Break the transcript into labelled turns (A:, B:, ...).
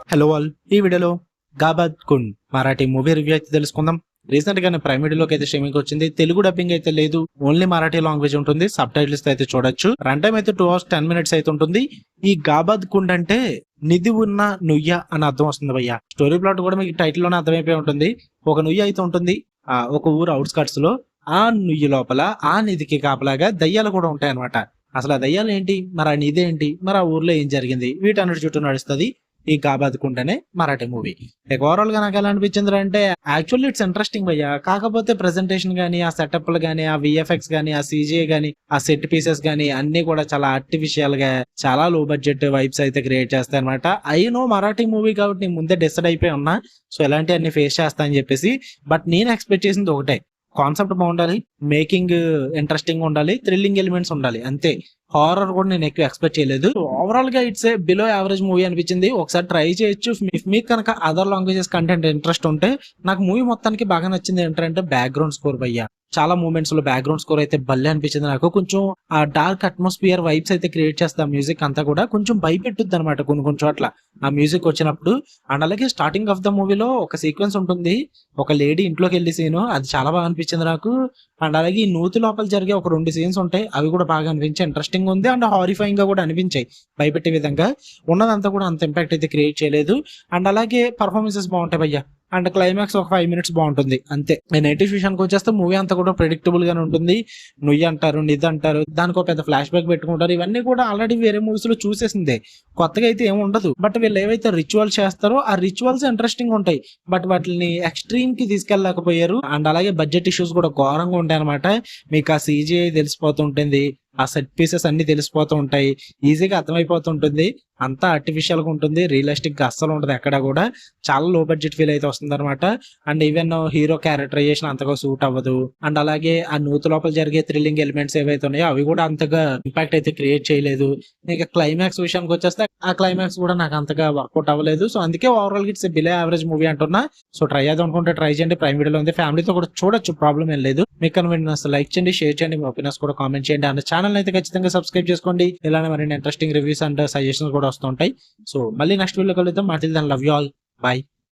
A: Hello all, ఈ వీడియోలో గాబాద్ Kund Marathi movie review అయితే తెలుసుకుందాం. రీసెంట్ గానే ప్రైమ్ వీడియోలోకి అయితే స్ట్రీమింగ్ వచ్చింది. తెలుగు డబ్బింగ్ అయితే లేదు, ఓన్లీ మరాఠీ లాంగ్వేజ్ ఉంటుంది. సబ్ టైటిల్స్ అయితే చూడొచ్చు. రన్ టైం అయితే 2 hours 10 minutes అయితే ఉంటుంది. ఈ గాబాద్ కుండ్ అంటే నిధి ఉన్న నుయ్య అని అర్థం వస్తుంది భయ్య. స్టోరీ ప్లాట్ కూడా మీకు టైటిల్ లోనే అర్థమైపోయి ఉంటుంది. ఒక నుయ్య అయితే ఉంటుంది ఒక ఊరు అవుట్స్కట్స్ లో. ఆ నుయ్యి లోపల ఆ నిధికి కాపలాగా దయ్యాలు కూడా ఉంటాయి అనమాట. అసలు ఆ దయ్యాలు ఏంటి, మరి ఆ నిధి ఏంటి, మరి ఆ ఊర్లో ఏం జరిగింది, వీటన్నిటి చుట్టూ నడుస్తుంది ఈ గాబాద్ కుండ్ అనే మరాఠీ మూవీ. ఓవరాల్ గా నాకు ఎలా అనిపించింది అంటే, యాక్చువల్లీ ఇట్స్ ఇంట్రెస్టింగ్ భయ్య. కాకపోతే ప్రెజెంటేషన్ గానీ, ఆ సెటప్లు గానీ, ఆ విఎఫ్ఎక్స్ గానీ, ఆ సీజీఐ గానీ, ఆ సెట్ పీసెస్ గానీ అన్ని కూడా చాలా ఆర్టిఫిషియల్ గా, చాలా లో బడ్జెట్ వైబ్స్ అయితే క్రియేట్ చేస్తాయి అనమాట. అయినో మరాఠీ మూవీ కాబట్టి నేను ముందే డిసైడ్ అయిపోయి ఉన్నా, సో ఇలాంటివన్నీ ఫేస్ చేస్తా అని చెప్పేసి. బట్ నేను ఎక్స్పెక్ట్ చేసింది ఒకటే, కాన్సెప్ట్ బాగుండాలి, మేకింగ్ ఇంట్రెస్టింగ్ ఉండాలి, థ్రిల్లింగ్ ఎలిమెంట్స్ ఉండాలి, అంతే. హారర్ కూడా నేను ఎక్కువ ఎక్స్పెక్ట్ చేయలేదు. ఓవరాల్ గా it's a below average movie అనిపించింది. ఒకసారి ట్రై చేయొచ్చు మీకు కనుక అదర్ లాంగ్వేజెస్ కంటెంట్ ఇంట్రెస్ట్ ఉంటే. నాకు మూవీ మొత్తానికి బాగా నచ్చింది ఏంటంటే బ్యాక్గ్రౌండ్ స్కోర్ భయ్యా. చాలా మూమెంట్స్ లో బ్యాక్గ్రౌండ్ స్కోర్ అయితే భలే అనిపించింది నాకు. కొంచెం ఆ డార్క్ అట్మాస్ఫియర్ వైబ్స్ అయితే క్రియేట్ చేస్తా. మ్యూజిక్ అంతా కూడా కొంచెం భయపెట్టుద్ది అనమాట కొన్ని చోట్ల ఆ మ్యూజిక్ వచ్చినప్పుడు. అండ్ అలాగే స్టార్టింగ్ ఆఫ్ ద మూవీలో ఒక సీక్వెన్స్ ఉంటుంది, ఒక లేడీ ఇంట్లోకి వెళ్ళి సీను, అది చాలా బాగా అనిపించింది నాకు. అండ్ అలాగే ఈ నూతి లోపల జరిగే ఒక 2 సీన్స్ ఉంటాయి, అవి కూడా బాగా అనిపించాయి, ఇంట్రెస్టింగ్ ఉంది అండ్ హారిఫైయింగ్ గా కూడా అనిపించాయి. భయపెట్టే విధంగా ఉన్నదంతా కూడా అంత ఇంపాక్ట్ అయితే క్రియేట్ చేయలేదు. అండ్ అలాగే పర్ఫార్మెన్సెస్ బాగుంటాయి భయ్యా. అండ్ క్లైమాక్స్ ఒక 5 minutes బాగుంటుంది, అంతే. నెగిటివ్ విషయానికి వచ్చేస్తే మూవీ అంతా కూడా ప్రెడిక్టబుల్ గానే ఉంటుంది. నుయ్యి అంటారు, నిధి అంటారు, దానికి ఒక పెద్ద ఫ్లాష్ బ్యాక్ పెట్టుకుంటారు. ఇవన్నీ కూడా ఆల్రెడీ వేరే మూవీస్ లో చూసేసిందే, కొత్తగా అయితే ఏమి ఉండదు. బట్ వీళ్ళు ఏవైతే రిచువల్స్ చేస్తారో ఆ రిచువల్స్ ఇంట్రెస్టింగ్ ఉంటాయి, బట్ వాటిని ఎక్స్ట్రీమ్ కి తీసుకెళ్ళలేకపోయారు. అండ్ అలాగే బడ్జెట్ ఇష్యూస్ కూడా ఘోరంగా ఉంటాయి అనమాట. మీకు ఆ సీజీఐ తెలిసిపోతుంటుంది, ఆ సెట్ పీసెస్ అన్ని తెలిసిపోతూ ఉంటాయి, ఈజీగా అర్థమైపోతుంటుంది. అంతా ఆర్టిఫిషియల్ గా ఉంటుంది, రియలిస్టిక్ గా అస్సలు ఉంటుంది ఎక్కడ కూడా. చాలా లో బడ్జెట్ ఫీల్ అయితే వస్తుంది అనమాట. అండ్ ఈవెన్ హీరో క్యారెక్టరైజేషన్ అంతగా సూట్ అవ్వదు. అండ్ అలాగే ఆ నూతి లోపల జరిగే థ్రిల్లింగ్ ఎలిమెంట్స్ ఏవైతే ఉన్నాయో అవి కూడా అంతగా ఇంపాక్ట్ అయితే క్రియేట్ చేయలేదు. ఇక క్లైమాక్స్ విషయానికి వచ్చేస్తే ఆ క్లైమాక్స్ కూడా నాకు అంతగా వర్కౌట్ అవ్వలేదు. సో అందుకే overall it's below average movie అంటున్నా. సో ట్రై చేద్దాం అనుకుంటే ట్రై చేయండి, ప్రైమ్ వీడియోలో ఉంది, ఫ్యామిలీతో కూడా చూడొచ్చు, ప్రాబ్లం ఏం లేదు. మీకు కనుక లైక్ చేయండి, షేర్ చేయండి, మీ ఒపీనియన్స్ కూడా కామెంట్ చేయండి. అండ్ ఛానల్ అయితే ఖచ్చితంగా సబ్స్క్రైబ్ చేసుకోండి. ఇలానే మరిన్ని ఇంట్రెస్టింగ్ రివ్యూస్ అండ్ సజెషన్స్ కూడా వస్తుంటాయి. సో మళ్ళీ నెక్స్ట్ వీడియో కలుద్దాం. Until then, love you all, by.